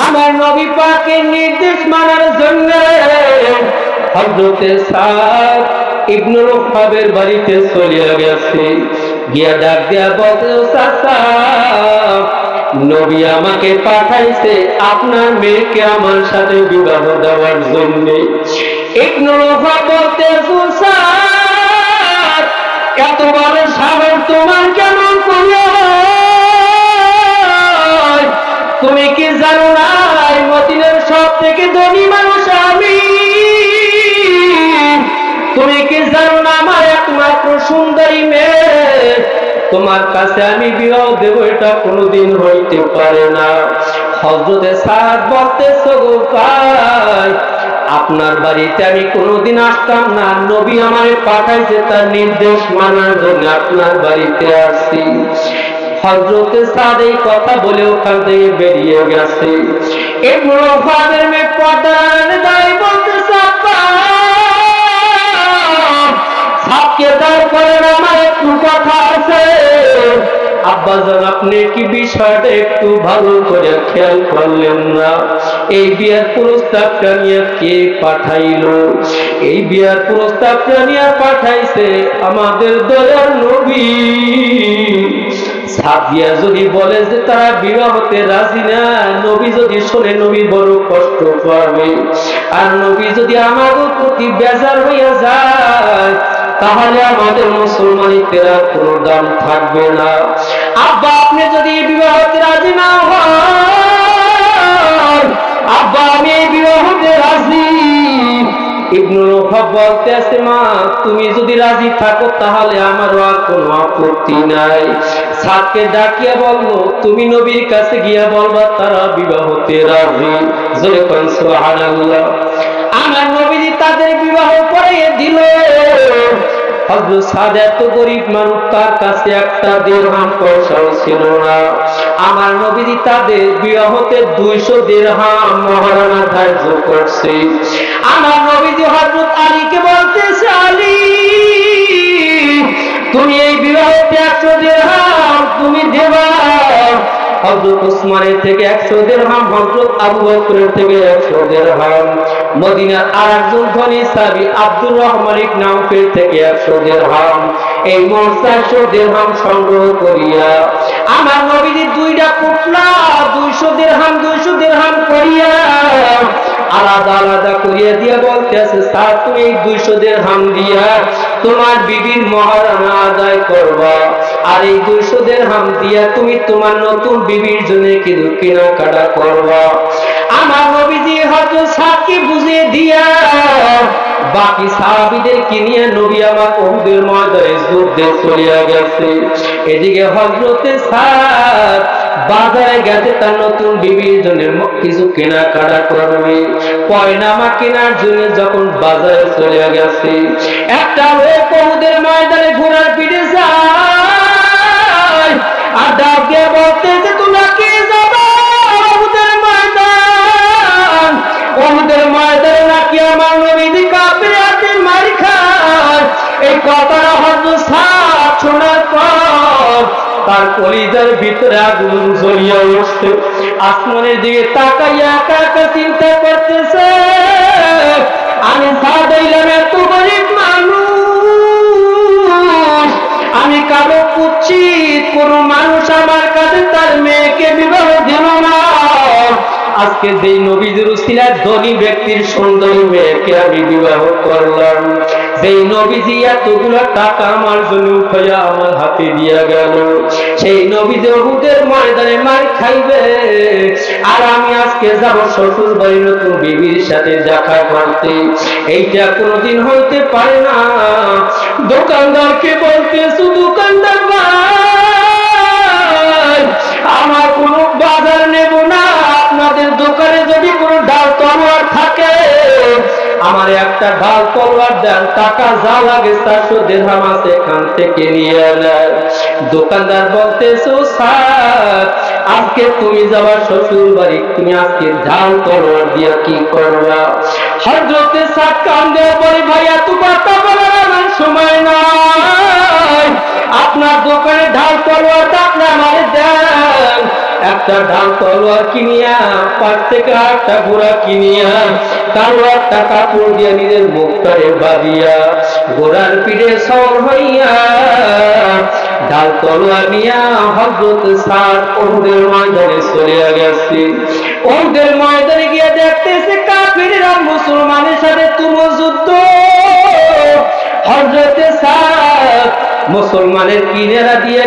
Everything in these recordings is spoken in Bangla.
আমার নবী পাকের নির্দেশ মানার জন্য হযরতে সাদ ইবনুল ওয়াহাবের বাড়িতে চলে গেছে। গিয়া ডাক দিয়া বলতে, চাচা নবী আমাকে পাঠাইছে আপনার মেয়েকে আমার সাথে বিবাহ দেওয়ার জন্য। ইবনুল ওয়াহাব বলতে, সাদ এত বড় সাহস তোমার কেমন করে? তুমি কি জানো না মদিনার সব থেকে ধনী মানুষ আমি? তুমি কি জানো না আমার একমাত্র সুন্দরী মেয়ে তোমার কাছে আমি বিবাহ দেব, এটা কোনোদিন হইতে পারে না। হযরতে সাদ বলতেছে, গো ভাই আপনার বাড়িতে আমি কোনোদিন আসতাম না, নবী আমারে পাঠাইছে তার নির্দেশ মানার জন্য আপনার বাড়িতে আসছি। হযরতে সাদ এই কথা বলে ওখান থেকে বেরিয়ে গেছে। ইবনুল ওয়াহাবের মেয়ে পর্দার দায় বলতেছে, সাদকে দাঁড় করেন, আমার একটু কথা আছে। আব্বাজান আপনি কি বিষয়টা একটু ভালো করে খেয়াল করলেন না? এই বিয়ার প্রস্তাবটা নিয়ে কে পাঠাইলো? এই বিয়ার প্রস্তাবটা নিয়ে পাঠাইছে আমাদের দয়ার নবী। সাদিয়া যদি বলে যে তারা বিবাহতে রাজি না, নবী যদি শোনে নবী বড় কষ্ট পাবে। আর নবী যদি আমাদের প্রতি বেজার হইয়া যায় তাহলে আমাদের মুসলমানিদের কোনো দাম থাকবে না। আব্বা আপনি যদি বিবাহতে রাজি না হন, আব্বা আমি এই বিবাহতে রাজি। ইবনুল ওয়াহাব বলতে আছে, মা তুমি যদি রাজি থাকো তাহলে আমারও আর কোনো আপত্তি নাই। সাদকে ডাকিয়া বলল, তুমি নবীর কাছে গিয়া বলবা তারা বিবাহতে রাজি। জোরে কোন সুবহানাল্লাহ। আমার নবী তাদের বিবাহ পড়িয়ে দিল। হযরত সাদ এত গরিব মানুষ, তার কাছে একটা দিরহাম পয়সাও ছিল না। আমার নবী তাদের বিবাহতে 200 দিরহাম মহারণা ধার্য করছে। আমার নবী হযরত আলীকে বলতেছে, আলী তুমি এই বিবাহতে 100 দিরহাম তুমি দেবা। হযরত ওসমানের থেকে 100 দিরহাম, হযরত আবু বকরের থেকে 100 দিরহাম, মদিনার আরেকজন ধনী সাহাবী আব্দুর রহমান ইবনে আউফের থেকে 100 দিরহাম, এই মোট 400 দিরহাম সংগ্রহ করিয়া আমার নবীর দুইটা পুতলা 200 দিরহাম করিয়া আলাদা আলাদা করিয়া দিয়া বলতেছে, স্যার তুমি এই 200 দিরহাম দিয়া তোমার বিবির মহারণা আদায় করবা, আর এই 200 দিরহাম দিয়া তুমি তোমার নতুন বিবির জন্য কিছু কেনাকাটা করবা। আমার নবীজি হযরত সাদকে বুঝিয়ে দিয়া বাকি সাহাবীদেরকে নিয়ে নবী আমার উহুদের ময়দানে যুদ্ধে চলিয়া গেছে। এদিকে হযরতে সাদ বাজারে গেছে তার নতুন বিবির জন্য কিছু কেনাকাটা করবে। পয়নামা কেনার জন্য যখন বাজারে চলে গেছে, একটা লোক উহুদের ময়দানে ঘোড়ার পিঠে যায় আর ডাকে বলতেছে, তোমরা কে যাবে উহুদের ময়দান? উহুদের ময়দানে নাকি আমার নবী কাফের হাতে মার খায়। এই কথাটা হযরত সাদ শোনার পর তার কলিজার ভিতরে আগুন জ্বলিয়া উঠছে। আসমানের দিকে তাকাইয়া একা একা চিন্তা করতেছে, আমি সাদ হইলাম এত গরিব মানুষ, আমি কারো কুচ্ছিত কোন মানুষ আমার কাছে তার মেয়েকে বিবাহ দিল না। আজকে যেই নবীদের উসিলায় ধনী ব্যক্তির সুন্দরী মেয়েকে আমি বিবাহ করলাম, যেই নবীজি এতগুলো টাকা আমার জন্য উঠাইয়া আমার হাতে দিয়া গেল, সেই নবীজি উহুদের ময়দানে মার খাইবে, আর আমি আজকে যাব শ্বশুর বাড়ির নতুন বিবির সাথে দেখা করতে। এইটা কোনোদিন হইতে পারে না। দোকানদারকে বলতেছে, দোকানদার ভাই আমার কোনো বাজার নেব না, আপনাদের দোকানে যদি কোনো ডাল তলোয়ার থাকে আমার একটা ডাল তলোয়ার দেন, টাকা যা লাগে 400 দিরহাম আছে এখান থেকে নিয়ে নেন। দোকানদার বলতেছে, স্যার আজকে তুমি যাবার শ্বশুর বাড়ি, তুমি আজকে ডাল তলোয়ার দিয়া কি করবা? হযরতে সাদ কান্দে বলে, ভাই এত কথা বলার আমার সময় নাই, আপনার দোকানে ঢাল তলোয়ার আপনি আমারে দেন, একটা ঢাল তলোয়ার কিনিয়া, পাশ থেকে একটা ঘোড়া কিনিয়া, কালো একটা কাপড় দিয়ে নিজের মুখটারে বাঁধিয়া ঘোড়ার পিঠে সওয়ার হইয়া ঢাল তলোয়ার নিয়া হযরত সাদ উহুদের ময়দানে চলে গেছে। উহুদের ময়দানে গিয়ে দেখতেছে কাফিররা মুসলমানের সাথে তুমুল যুদ্ধ। হযরত সাদ মুসলমানের কিনারা দিয়া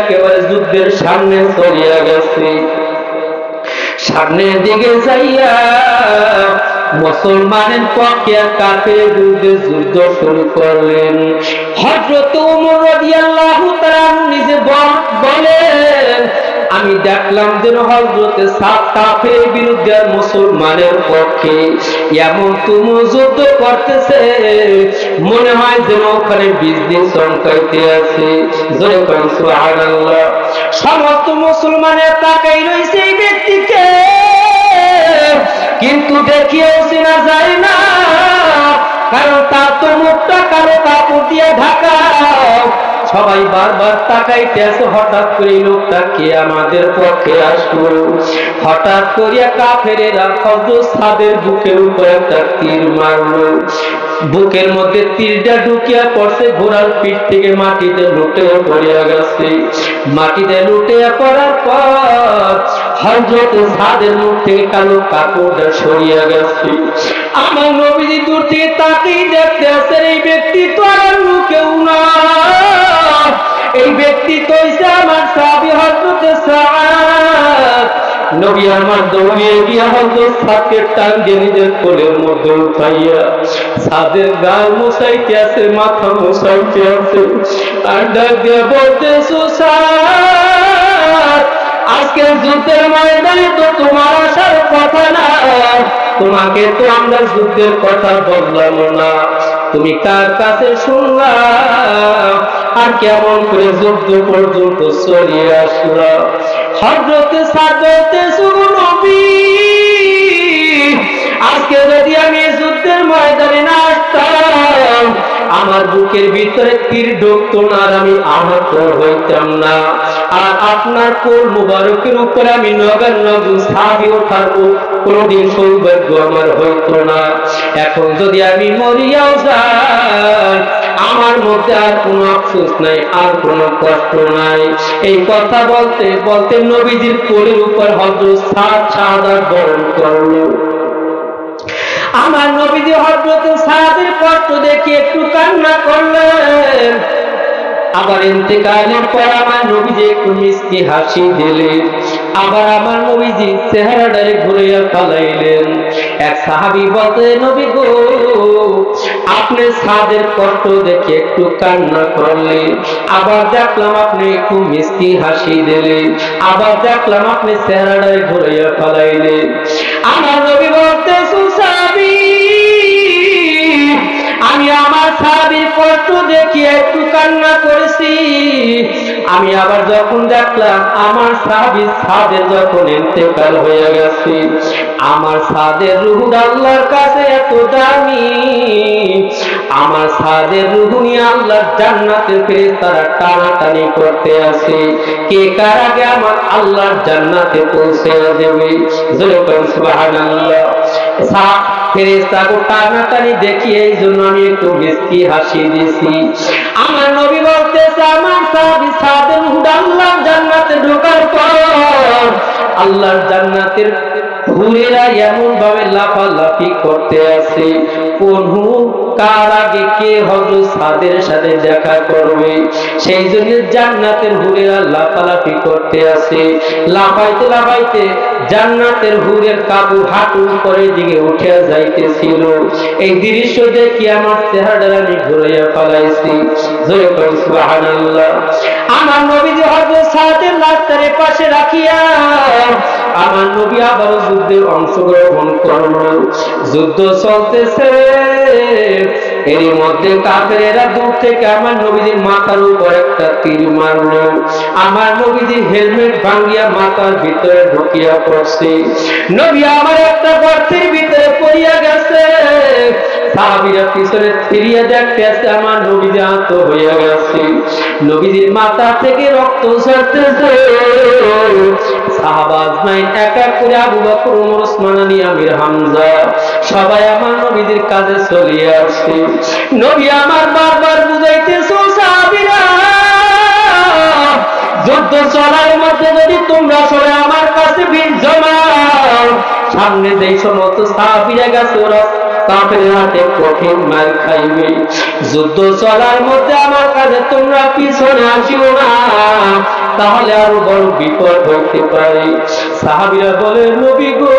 একেবারে যুদ্ধের সামনে চলে গেছে। সামনের দিকে যাইয়া মুসলমানের পক্ষে কাফেরের বিরুদ্ধে যুদ্ধ শুরু করলেন। হযরত ওমর রাদিয়াল্লাহু তাআলা নিজে বলেন, আমি দেখলাম যেন হযরত সাদ কাফেরের বিরুদ্ধে আর মুসলমানের পক্ষে এমন তুমুল যুদ্ধ করতেছে, মনে হয় যেন ওখানে 20 দিন চমকাইতে আছে। জোরে বলেন সুবহানাল্লাহ। সমস্ত মুসলমানের তাকাই রইছে এই ব্যক্তিকে, কিন্তু দেখিয়েও চেনা যায় না, কারণ তার তো মুখটা কালো কাপড় দিয়ে ঢাকা। সবাই বারবার তাকাইতেছে, হঠাৎ করে লোকটা কে আমাদের পক্ষে আসলো। হঠাৎ করিয়া কাফেরেরা হযরত সাদের বুকের উপর একটা তীর মারলো। বুকের মধ্যে তীরটা ঢুকিয়া পড়ছে, ঘোড়ার পিঠ থেকে মাটিতে লুটে পড়িয়া গেছে। মাটিতে লুটে পড়ার পর হযরত সাদের মুখ থেকে কালো কাপড়টা সরিয়া গেছে। আমার নবীজি দূর থেকে তাকিয়ে দেখতে আছেন, এই ব্যক্তি তো আর অন্য কেউ না, এই ব্যক্তি তো হইছে আমার সাহাবী হযরত সাদ। নবী আমার দৌড়িয়ে গিয়া হযরত সাদকে টান দিয়ে নিজের কোলের মধ্যে উঠাইয়া সাদের গাল মুছাইতে আছে, মাথা মুছাইতে আছে, আর ডাক দিয়ে বলতেছে, সাদ আজকে যুদ্ধের ময়দানে তো তোমার আসার কথা না, তোমাকে তো আমরা যুদ্ধের কথা বললাম না, তুমি কার কাছে শুনলাম আর কেমন করে যুদ্ধ পর্যন্ত চলিয়ে আসলো? হযরত সাদ বলতেছে, নবী আজকে যদি আমি যুদ্ধের ময়দানে না আসতাম, আমার বুকের ভিতরে তীর ঢুকতো না, আর আমি আহত হইতাম না, আর আপনার কোল মুবারকের উপরে আমি নগর নগর সাহাবী ওঠার কোনদিন সৌভাগ্য আমার হইতো না। এখন যদি আমি মরিয়াও যাই, আমার মধ্যে আর কোনো আফসোস নাই, আর কোনো কষ্ট নাই। এই কথা বলতে বলতে নবীজির কোলের উপর হযরত সাদ শাহাদাত বরণ করলো। আমার নবীজি হযরত সাদের কষ্ট দেখে একটু কান্না করলেন। আবার ইন্তেকালের পর আমার নবীজি একটু মিষ্টি হাসি দিলেন। আবার আমার নবীজি চেহারাটারে ঘুরিয়ে ফেলাইলেন। এক সাহাবী বলতে, নবী গো আপনি সাদের কষ্ট দেখে একটু কান্না করলেন, আবার দেখলাম আপনি একটু মিষ্টি হাসি দিলেন, আবার দেখলাম আপনি চেহারাটারে ঘুরিয়ে ফেলাইলেন। আমার নবী বলতে, সাহাবী আমি আমার সাহাবীর কষ্ট দেখে একটু কান্না করেছি। আমি আবার যখন দেখলাম আমার সাহাবী সাদের যখন ইন্তেকাল হয়ে গেছে, আমার সাদের রূহ আল্লাহর কাছে এত দামি, আমার সাদের রূহ নিয়ে আল্লাহর জান্নাতে ফেরেশতারা টানাটানি করতে আছে, কে কার আগে আমার আল্লাহর জান্নাতে পৌঁছে দেবে। জোরে বলেন সুবহানাল্লাহ। ফেরেশতাকে টানাটানি দেখি, এই জন্য আমি একটু মিষ্টি হাসি দিয়েছি। আমার নবী বলতেছে, আমার সাহাবী সাদের রূহ আল্লাহর জান্নাতে ঢোকার পর আল্লাহর জান্নাতের হুরেরা এমন ভাবে লাফালাফি করতে আছে, কোন কার আগে কে হযরত সাদের সাথে দেখা করবে, সেই জন্য জান্নাতের হুরেরা লাফালাফি করতে আছে। লাফাইতে লাফাইতে জান্নাতের হুরের কাবু হাঁটু উপরের দিকে উঠে যাইতেছিল। এই দৃশ্য দেখি আমার চেহারাটা আমি ঘুরাইয়া ফেলাইছি। জোরে বলেন সুবহানাল্লাহ। আমার নবীজি হযরত সাদের লাশটারে পাশে রাখিয়া আমার নবী আবার যুদ্ধে অংশগ্রহণ করলো। যুদ্ধ চলতেছে, এর মধ্যে কাফেরেরা দূর থেকে আমার নবীজির মাথার উপর একটা তীর মারলো। আমার নবীজি হেলমেট ভাঙিয়া মাথার ভিতরে ঢুকিয়া পড়ছে। নবী আমার একটা গর্তের ভিতরে পড়িয়া গেছে। সাহাবীরা পিছনে ফিরিয়ে দেখতেছে আমার নবীজি আহত হয়ে গেছে, নবীজির মাথা থেকে রক্ত ঝরতেছে। সাহাবা আজমাইন এক এক করে আবু বকর, ওমর, ওসমান, আলী, আমির, হামজা সবাই আমার নবীজির কাছে চলে আসে। নবী আমার বারবার বুঝাইতেছো সাহাবীরা, যুদ্ধ চলার মধ্যে যদি তোমরা সরে আমার কাছে ভিড় জমাও, সামনে যেই সমস্ত সাহাবীরা গেছে ওরা কাফের হাতে কঠিন মার খাইবে। যুদ্ধ চলার মধ্যে আমার কাছে তোমরা পিছনে আসিও না, তাহলে আরো বড় বিপদ হইতে পারে। সাহাবীরা বলে নবী গো,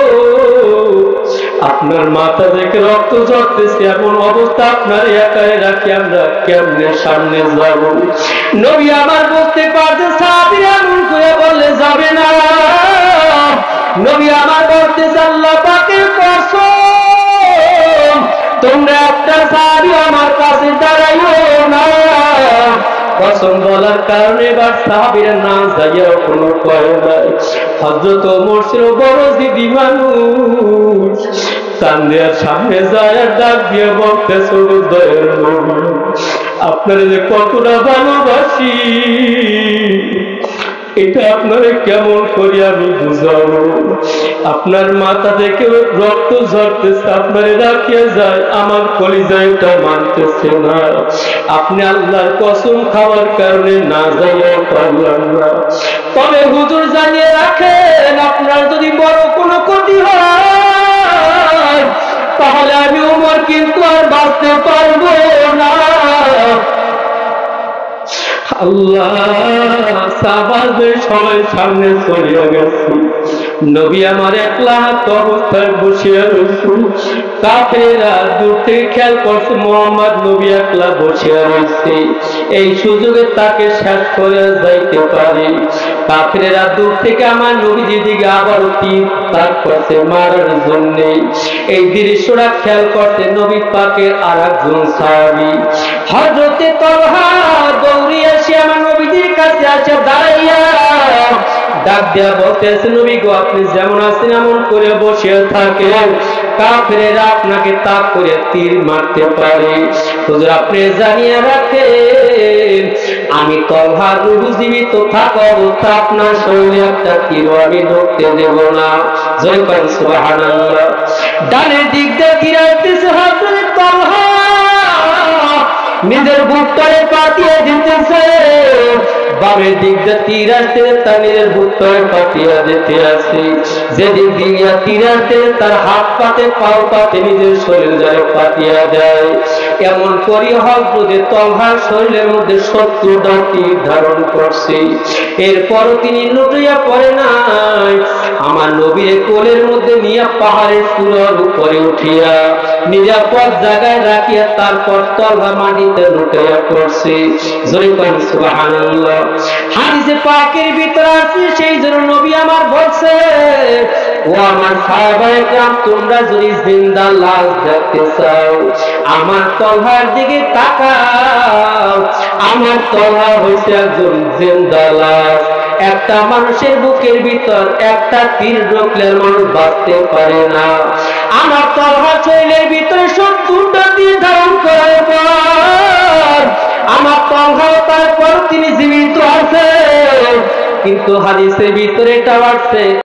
আপনার মাথা থেকে রক্ত ঝরতেছে, এমন অবস্থা আপনার একাই রাখি আমরা কেমনে সামনে যাব? নবী আমার বুঝতে পারছে সাহাবীরা এমন করে বলে যাবে না। নবী আমার বলতেছে আল্লাহ পাকের কসম, তোমরা একটা সাহাবী আমার কাছে দাঁড়াইও না। কসম বলার কারণে এবার সাহাবীরা না যাইয়া কোনো কয় নাই। হযরত ওমর ছিল বড় জিদি মানুষ, চান্দের সামনে যায় ডাক দিয়ে বলতেছে দয়ার নবী, আপনারা যে কতটা ভালোবাসি এটা আপনারে কেমন করি আমি বুঝাবো? আপনার মাথা থেকে রক্ত ঝরতেছে, আপনারে রাখিয়ে যায়, আমার কলিজায় এটা মানতেছে না। আপনি আল্লাহর কসম খাওয়ার কারণে না যাইয়া পারলাম না। তবে হুজুর জানিয়ে রাখেন, আপনার যদি বড় কোনো ক্ষতি হয় তাহলে আমি ওমর কিন্তু আর বাঁচতে পারবো না। আল্লাহ, সাহাবাদের সবাই সামনে চলে গেছে, নবী আমার একলা হাত অবস্থায় বসিয়া রয়েছে। কাফেরেরা দূর থেকে খেয়াল করছে মুহাম্মদ নবী একলা বসিয়া রয়েছে, এই সুযোগে তাকে শেষ করে যাইতে পারে। কাফেরেরা দূর থেকে আমার নবীজির দিকে আবারও তীর তাক করছে মারার জন্য। এই দৃশ্যটা খেয়াল করছে নবী পাকের আর একজন সাহাবী হযরতে তালহা দৌড়ে এসে আমার নবীজির কাছে আসে দাঁড়াইয়া ডাক দেয়া বলতেছে নবী গো, আপনি যেমন আছেন এমন করে বসে থাকেন, কাফেরেরা আপনাকে তাক করে তীর মারতে পারে। হুজুর আপনি জানিয়ে রাখেন, আমি তালহা জীবিত থাকা অবস্থা আপনার শরীরে একটা তীর আমি ঢুকতে দেব না। জয় করেন সুবহানাল্লাহ। ডানের দিক দিয়ে তীর আসতেছে, হযরত তালহা নিজের বুকটারে পাঠিয়ে দিতেছে, বামের দিক দিয়ে তীর আসতে তার নিজের বুকটারে পাঠিয়ে দিতে আসে। যেদিক দিয়ে তীর আসতে তার হাত পাতে পাও পাতে নিজের শরীর যারে পাঠিয়ে দেয়। এমন করি হযরতে তালহার শরীরের মধ্যে ৭০টা তীর ধারণ করছে। এরপরও তিনি লুটিয়া পড়ে নাই, আমার নবীর কোলের মধ্যে নিয়ে পাহাড়ের চূড়ার উপরে উঠিয়া নিরাপদ জায়গায় রাখিয়া তারপর তালহা মাটিতে লুটিয়া পড়ছে। জোরে বলেন সুবহানাল্লাহ। হাদিসে পাকের ভিতরে আছে, সেই জন্য নবী আমার বলছে, ও আমার সাহাবায়ে কেরাম, তোমরা যদি জিন্দা লাশ দেখতে চাও আমার তালহার দিকে তাকাও। আমার তালহা হইছে একজন জিন্দা লাশ। একটা মানুষের বুকের ভিতর একটা তীর ঢুকলে মানুষ বাঁচতে পারে না। আমার তালহা শরীরের ভিতরে ৭০টা তীর ধারণ করার পর আমার তালহাও তারপর তিনি জীবিত আছে। কিন্তু হাদিসের ভিতরে এটা আসছে